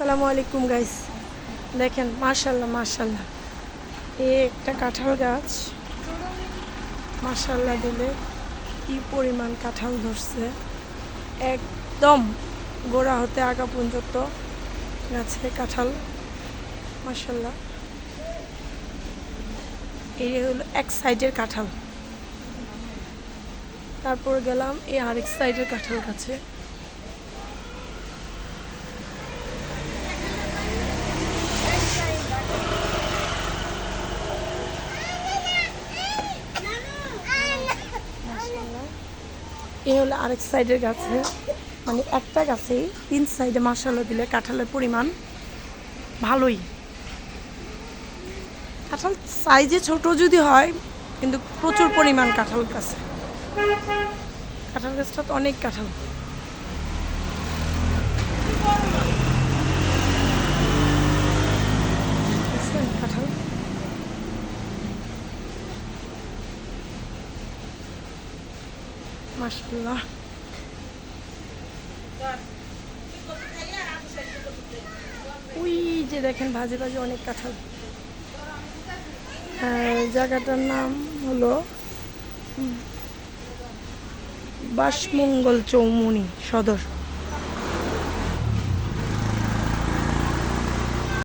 আসসালামু আলাইকুম গাইস, দেখেন মাশাল্লাহ মাশাল্লাহ এই একটা কাঁঠাল গাছ। মাশাল্লাহ দিলে কি পরিমাণ কাঁঠাল ধরছে, একদম গোড়া হতে আগা পর্যন্ত গাছে কাঁঠাল। মাশাল্লাহ, এই হলো এক সাইডের কাঁঠাল। তারপর গেলাম এই আরেক সাইডের কাঁঠাল গাছে। এই হলো আরেক সাইডের গাছে, মানে একটা গাছেই তিন সাইডে মাশাআল্লাহ দিলে কাঁঠালের পরিমাণ ভালোই। কাঁঠাল সাইজে ছোট যদি হয়, কিন্তু প্রচুর পরিমাণ কাঁঠাল গাছে। কাঁঠাল গাছটা তো অনেক কাঁঠাল। কাঁঠাল মাশাআল্লাহ। ওই যে দেখেন ভাজে ভাজে অনেক কাঁঠাল। জায়গাটার নাম হলো বাসমঙ্গল চৌমুহনী সদর।